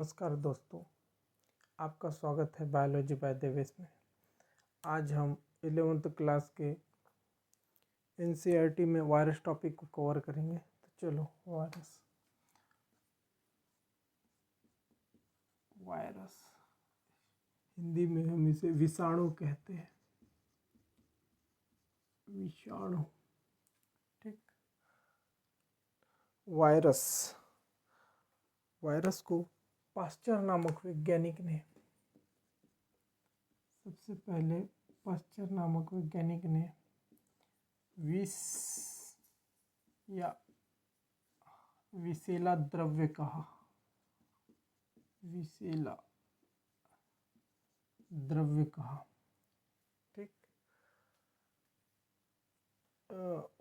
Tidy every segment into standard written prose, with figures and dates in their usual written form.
नमस्कार दोस्तों, आपका स्वागत है बायोलॉजी बाय देवेश में। आज हम 11th क्लास के एनसीईआरटी में वायरस टॉपिक को कवर करेंगे। तो चलो, वायरस हिंदी में हम इसे विषाणु कहते हैं। विषाणु, ठीक। वायरस को पास्चर नामक वैज्ञानिक ने सबसे पहले विष या विषैला द्रव्य कहा। ठीक।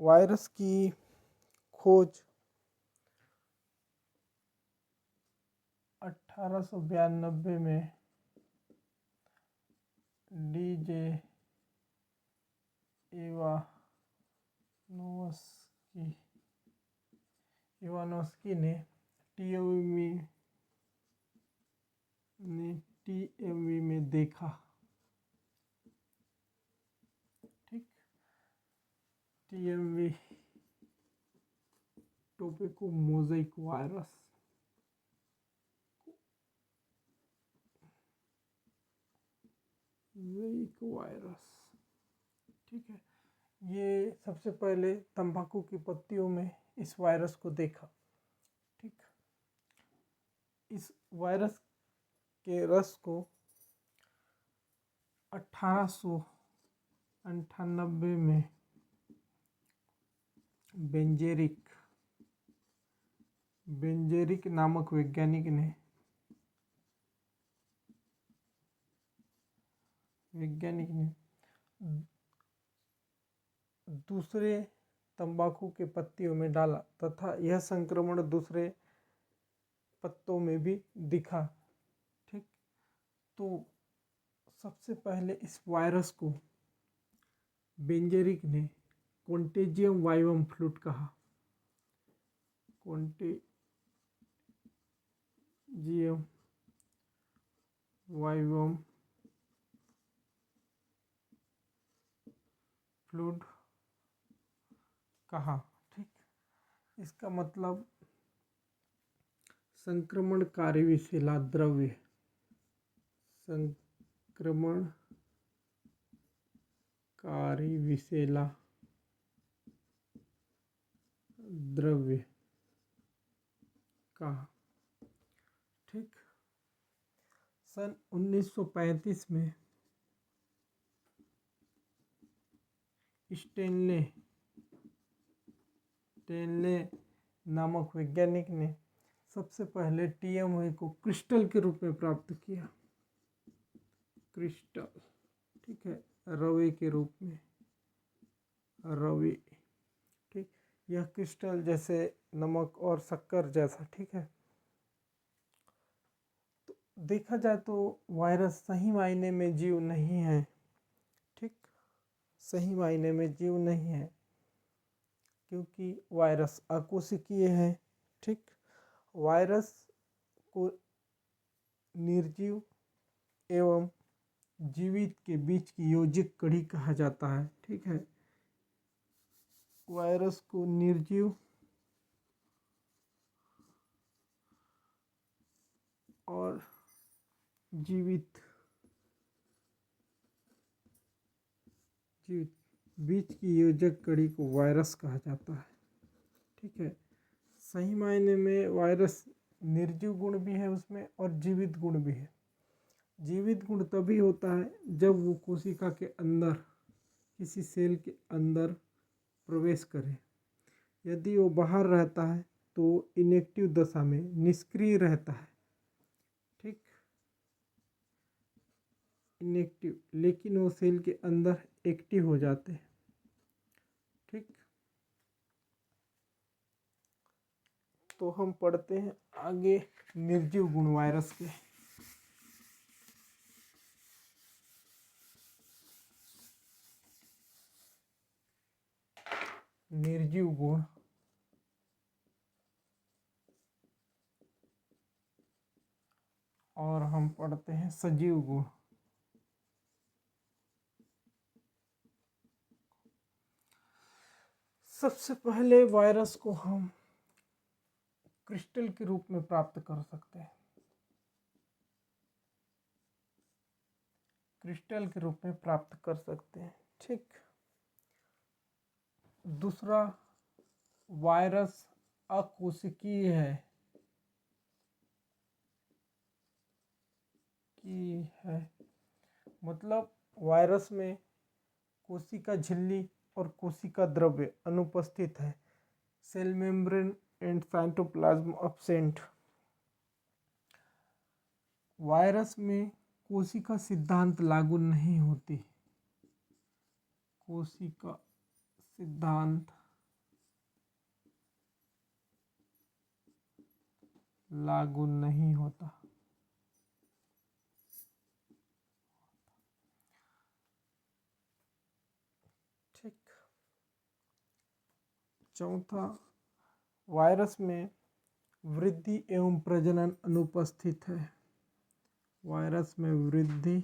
वायरस की खोज 1892 में डीजे इवानोस्की ने टीएमवी में देखा। ठीक। TMV tobacco mosaic virus. ठीक है, ये सबसे पहले तंबाकू की पत्तियों में इस वायरस को देखा। ठीक। इस वायरस के रस को 1898 में बेंजेरिक नामक वैज्ञानिक ने दूसरे तंबाकू के पत्तियों में डाला तथा यह संक्रमण दूसरे पत्तों में भी दिखा। ठीक। तो सबसे पहले इस वायरस को बेंजेरिक ने कॉन्टेजियम वाइवम फ्लूट कहा। कॉन्टेजियम वाइवम फ्लूड कहा। ठीक। इसका मतलब संक्रमणकारी विषैला द्रव्य। कहा। ठीक। सन 1935 में स्टेनले नामक वैज्ञानिक ने सबसे पहले टीएमवी को क्रिस्टल के रूप में प्राप्त किया। ठीक है, रवे के रूप में। ठीक। यह क्रिस्टल जैसे नमक और शक्कर जैसा। ठीक है। तो देखा जाए तो वायरस सही मायने में जीव नहीं है। ठीक। सही मायने में जीव नहीं है क्योंकि वायरस अकोशिकीय है। ठीक। वायरस को निर्जीव एवं जीवित के बीच की योजिक कड़ी कहा जाता है। ठीक है। वायरस को निर्जीव और जीवित बीच की योजक कड़ी को वायरस कहा जाता है। ठीक है। सही मायने में वायरस निर्जीव गुण भी है उसमें और जीवित गुण भी है। जीवित गुण तभी होता है जब वो कोशिका के अंदर, किसी सेल के अंदर प्रवेश करे। यदि वो बाहर रहता है तो इनएक्टिव दशा में निष्क्रिय रहता है। ठीक। इनएक्टिव, लेकिन वो सेल के अंदर एक्टिव हो जाते हैं। ठीक। तो हम पढ़ते हैं आगे निर्जीव गुण वायरस के। निर्जीव गुण और हम पढ़ते हैं सजीव गुण। सबसे पहले वायरस को हम क्रिस्टल के रूप में प्राप्त कर सकते हैं, क्रिस्टल के रूप में प्राप्त कर सकते हैं। ठीक। दूसरा, वायरस अकोशिकीय है, मतलब वायरस में कोशिका झिल्ली और कोशिका द्रव्य अनुपस्थित है। Cell membrane and cytoplasm absent. Virus में कोशिका सिद्धांत लागू नहीं होती, कोशिका सिद्धांत लागू नहीं होता। ठीक। चौथा, वायरस में वृद्धि एवं प्रजनन अनुपस्थित है, वायरस में वृद्धि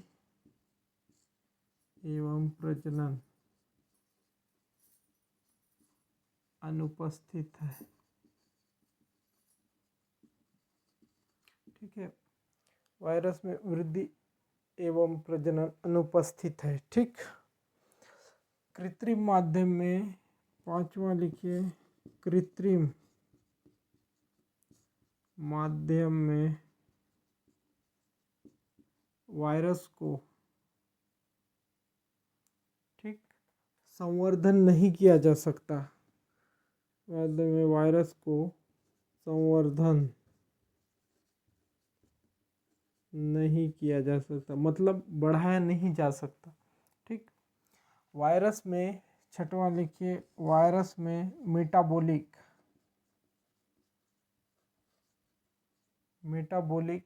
एवं प्रजनन अनुपस्थित है। ठीक है, वायरस में वृद्धि एवं प्रजनन अनुपस्थित है। ठीक। कृत्रिम माध्यम में, पांचवा लिखिए, कृत्रिम माध्यम में वायरस को, ठीक, संवर्धन नहीं किया जा सकता, माध्यम में वायरस को संवर्धन नहीं किया जा सकता, मतलब बढ़ाया नहीं जा सकता। ठीक। वायरस में, छठवां लिखिए, वायरस में मेटाबॉलिक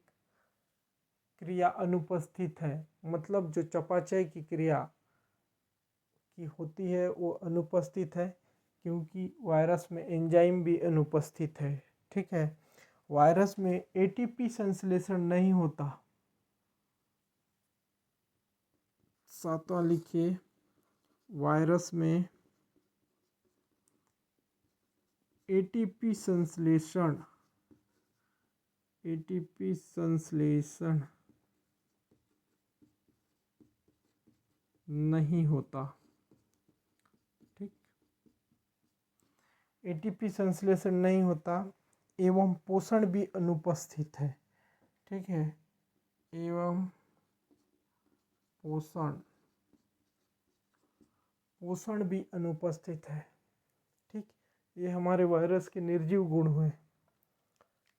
क्रिया अनुपस्थित है, मतलब जो चयापचय की क्रिया की होती है वो अनुपस्थित है, क्योंकि वायरस में एंजाइम भी अनुपस्थित है। ठीक है। वायरस में एटीपी संश्लेषण नहीं होता। सातवां लिखिए, वायरस में एटीपी संश्लेषण नहीं होता। ठीक। एटीपी संश्लेषण नहीं होता एवं पोषण भी अनुपस्थित है। ठीक है, एवं पोषण भी अनुपस्थित है। ठीक। ये हमारे वायरस के निर्जीव गुण हुए।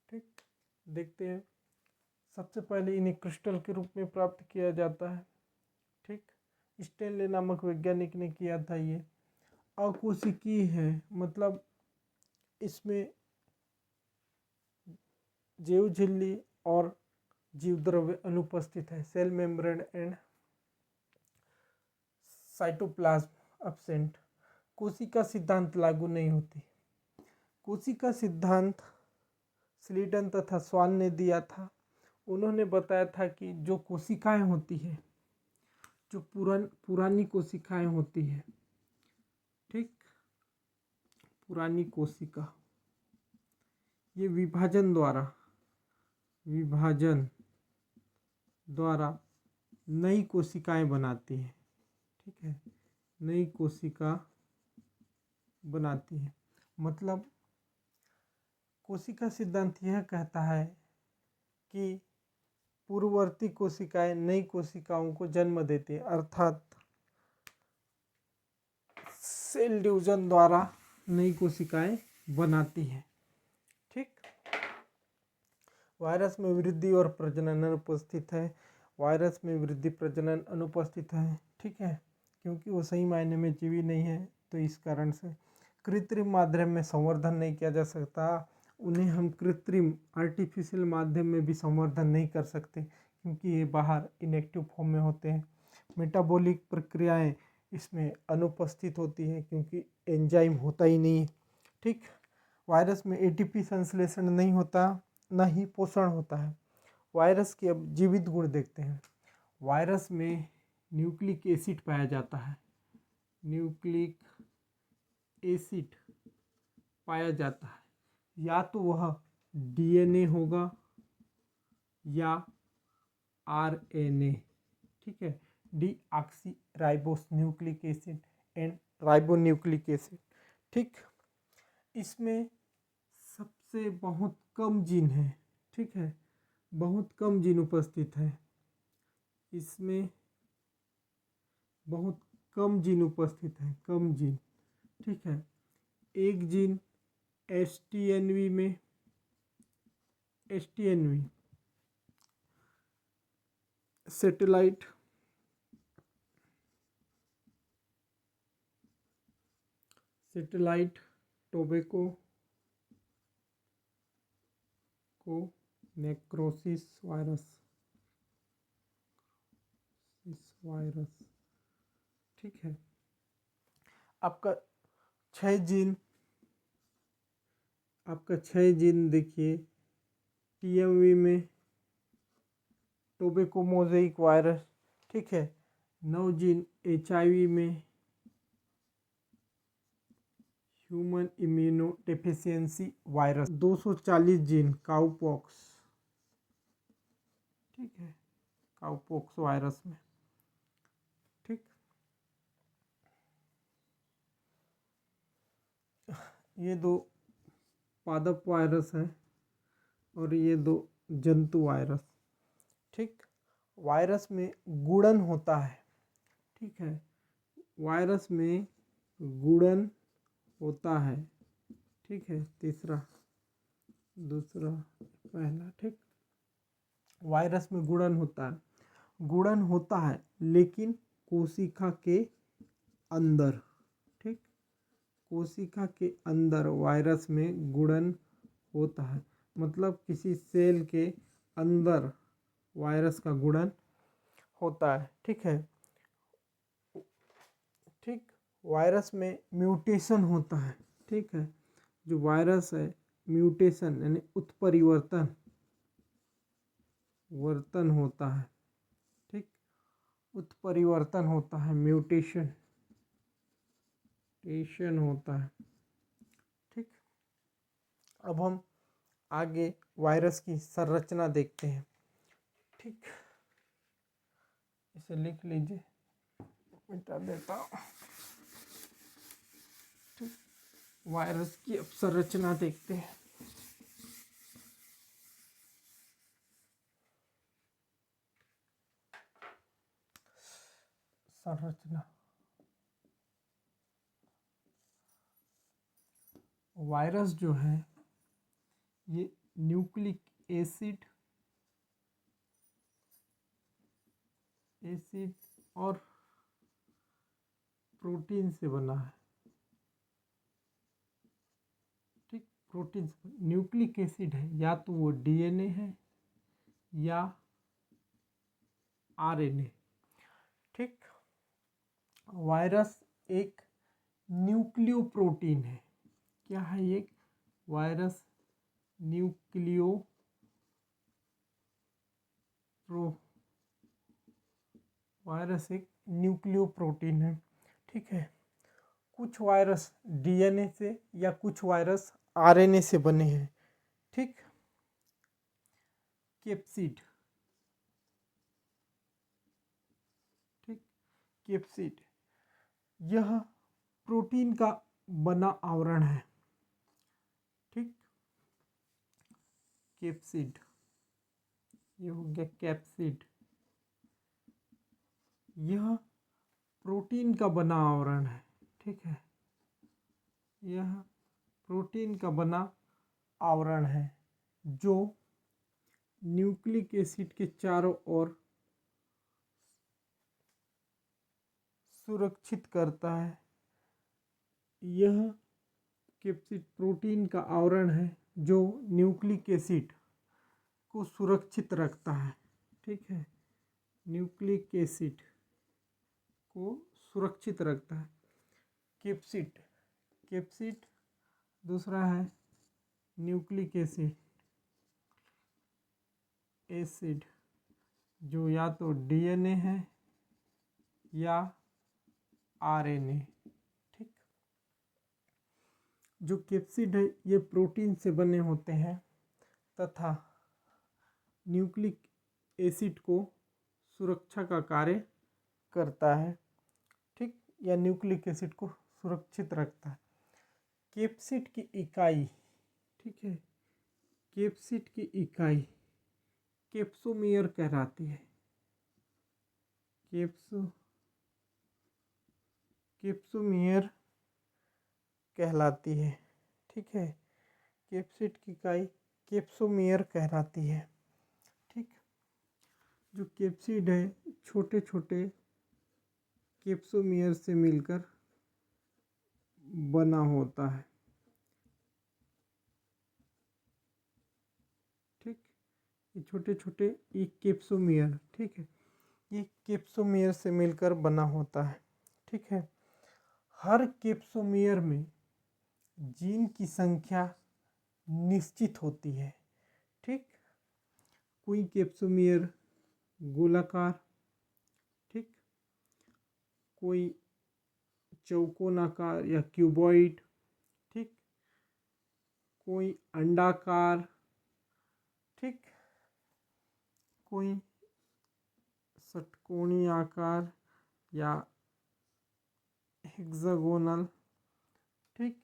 ठीक। देखते हैं, सबसे पहले इन्हें क्रिस्टल के रूप में प्राप्त किया जाता है। ठीक। स्टेनले नामक वैज्ञानिक ने किया था। ये अकोशिकीय है, मतलब इसमें जीव झिल्ली और जीव द्रव्य अनुपस्थित है। Cell membrane and cytoplasm absent. कोशिका सिद्धांत लागू नहीं होती। कोशिका सिद्धांत स्लीडन तथा स्वान ने दिया था। उन्होंने बताया था कि जो कोशिकाएं होती है, जो पुरानी कोशिकाएं होती है, ठीक, पुरानी कोशिका, ये विभाजन द्वारा नई कोशिकाएं बनाती है। ठीक है, नई कोशिका बनाती है। मतलब कोशिका सिद्धांत यह कहता है कि पूर्ववर्ती कोशिकाएं नई कोशिकाओं को जन्म देती है, अर्थात सेल डिवीजन द्वारा नई कोशिकाएं बनाती है। ठीक। वायरस में वृद्धि और प्रजनन अनुपस्थित है। वायरस में वृद्धि प्रजनन अनुपस्थित है। ठीक है, क्योंकि वो सही मायने में जीवी नहीं है, तो इस कारण से कृत्रिम माध्यम में संवर्धन नहीं किया जा सकता। उन्हें हम कृत्रिम आर्टिफिशियल माध्यम में भी संवर्धन नहीं कर सकते, क्योंकि ये बाहर इनएक्टिव फॉर्म में होते हैं। मेटाबॉलिक प्रक्रियाएं इसमें अनुपस्थित होती हैं, क्योंकि एंजाइम होता ही नहीं। ठीक। वायरस में एटीपी संश्लेषण नहीं होता, ना ही पोषण होता है। वायरस के अब जीवित गुण देखते हैं। वायरस में न्यूक्लिक एसिड पाया जाता है, न्यूक्लिक एसिड पाया जाता है, या तो वह डीएनए होगा या आरएनए, ठीक है, deoxy ribose nucleic acid and ribonucleic acid, ठीक। इसमें सबसे बहुत कम जीन है, ठीक है, बहुत कम जीन उपस्थित है, इसमें बहुत कम जीन उपस्थित है, कम जीन, ठीक है। एक जीन एसटीएनवी में, एसटीएनवी सैटेलाइट टोबैको को नेक्रोसिस वायरस, इस वायरस, ठीक है। आपका 6 जीन, आपका 6 जीन देखिए, टीएमवी में टोबैको मोज़ेइक वायरस, ठीक है। 9 जीन एचआईवी में human immuno deficiency virus, 240 gene cowpox, ठीक है, काउपॉक्स वायरस में, ठीक। ये 2 पादप वायरस हैं और ये 2 जंतु वायरस, ठीक। वायरस में गुणन होता है, ठीक है, वायरस में गुणन होता है, ठीक है, तीसरा, दूसरा, पहला, ठीक। वायरस में गुणन होता है, गुणन होता है लेकिन कोशिका के अंदर, ठीक, कोशिका के अंदर वायरस में गुणन होता है, मतलब किसी सेल के अंदर वायरस का गुणन होता है, ठीक है, ठीक। वायरस में म्यूटेशन होता है, ठीक है, जो वायरस है म्यूटेशन यानी उत्परिवर्तन वर्तन होता है, ठीक, उत्परिवर्तन होता है, म्यूटेशन टेशन होता है, ठीक। अब हम आगे वायरस की संरचना देखते हैं, ठीक, इसे लिख लीजिए, मिटा देता हूँ, ठीक। वायरस की अब संरचना देखते हैं, संरचना। वायरस जो है ये न्यूक्लिक एसिड और प्रोटीन से बना है, ठीक, प्रोटीन से। न्यूक्लिक एसिड है या तो वो डीएनए है या आरएनए, ठीक। वायरस एक न्यूक्लियो प्रोटीन है, क्या है ये? वायरस न्यूक्लियो वायरस एक न्यूक्लियो प्रोटीन है, ठीक है। कुछ वायरस डीएनए से या कुछ वायरस आरएनए से बने हैं, ठीक। कैप्सिड, ठीक, कैप्सिड यह प्रोटीन का बना आवरण है, ठीक, कैप्सिड, ये हो गया कैप्सिड, यह प्रोटीन का बना आवरण है, ठीक है, यह प्रोटीन का बना आवरण है जो न्यूक्लिक एसिड के चारों ओर सुरक्षित करता है। यह कैप्सिड प्रोटीन का आवरण है जो न्यूक्लिक एसिड को सुरक्षित रखता है, ठीक है, न्यूक्लिक एसिड को सुरक्षित रखता है। कैप्सिड, कैप्सिड दूसरा है न्यूक्लिक एसिड, एसिड जो या तो डीएनए है या आरएनए। ठीक, जो कैप्सिड है ये प्रोटीन से बने होते हैं तथा न्यूक्लिक एसिड को सुरक्षा का कार्य करता है। ठीक, या न्यूक्लिक एसिड को सुरक्षित रखता है। कैप्सिड की इकाई, ठीक है, कैप्सिड की इकाई कैप्सोमियर कहलाती है। कैप्सोमियर कहलाती है। ठीक है, कैप्सिड की इकाई कैप्सोमियर कहलाती है। ठीक, जो कैप्सिड है छोटे छोटे कैप्सोमियर से मिलकर बना होता है। ठीक, ये छोटे छोटे ये कैप्सोमियर, ठीक है, ये कैप्सोमियर से मिलकर बना होता है। ठीक है, हर कैप्सोमियर में जीन की संख्या निश्चित होती है। ठीक, कोई कैप्सोमियर गोलाकार, ठीक, कोई चौकोनाकार या क्यूबॉइड, ठीक, कोई अंडाकार, ठीक, कोई षटकोणीय आकार या हेक्सागोनल, ठीक,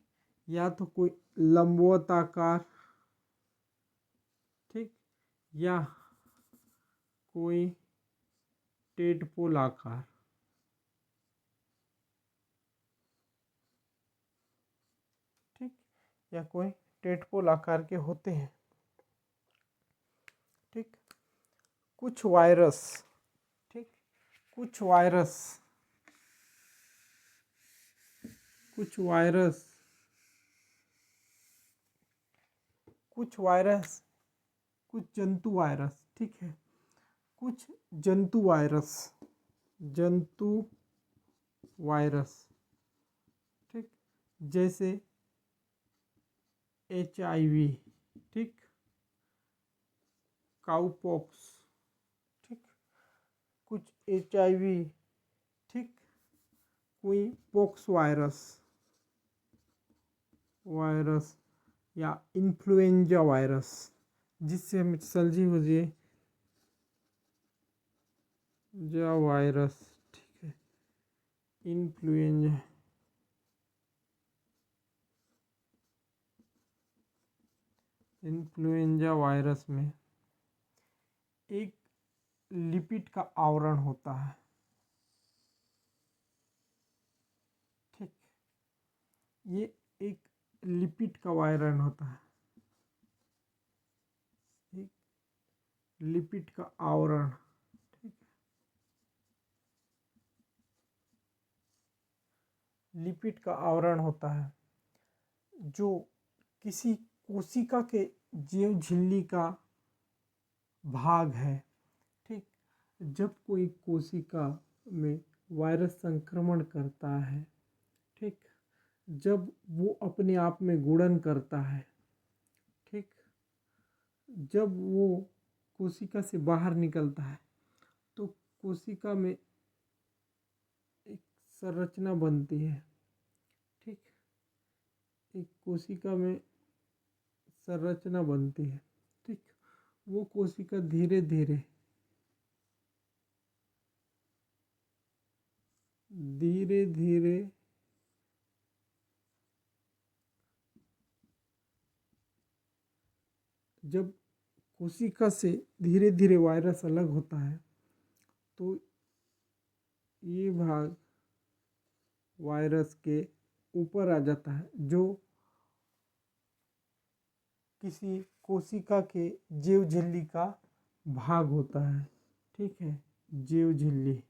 या तो कोई लंबवत आकार, ठीक, या कोई टेडपोल आकार। ठीक, या कोई टेडपोल आकार के होते हैं। ठीक, कुछ वायरस, ठीक, कुछ वायरस कुछ वायरस कुछ जंतु वायरस, ठीक है, कुछ जंतु वायरस, ठीक, जैसे HIV, ठीक, काउपॉक्स, ठीक, कुछ HIV, ठीक, कोई पॉक्स वायरस या इन्फ्लुएंजा वायरस जिससे हमें सल्जी हो जाए जा वायरस, ठीक है, इन्फ्लुएंजा वायरस में एक लिपिड का आवरण होता है। ठीक, ये एक लिपिड का आवरण होता है, एक लिपिड का आवरण, ठीक, लिपिड का आवरण होता है जो किसी कोशिका के जीव झिल्ली का भाग है। ठीक, जब कोई कोशिका में वायरस संक्रमण करता है, ठीक, जब वो अपने आप में गुणन करता है, ठीक, जब वो कोशिका से बाहर निकलता है तो कोशिका में एक संरचना बनती है। ठीक, एक कोशिका में संरचना बनती है। ठीक, वो कोशिका धीरे धीरे जब कोशिका से धीरे धीरे वायरस अलग होता है तो ये भाग वायरस के ऊपर आ जाता है जो किसी कोशिका के जीव झिल्ली का भाग होता है। ठीक है, जीव झिल्ली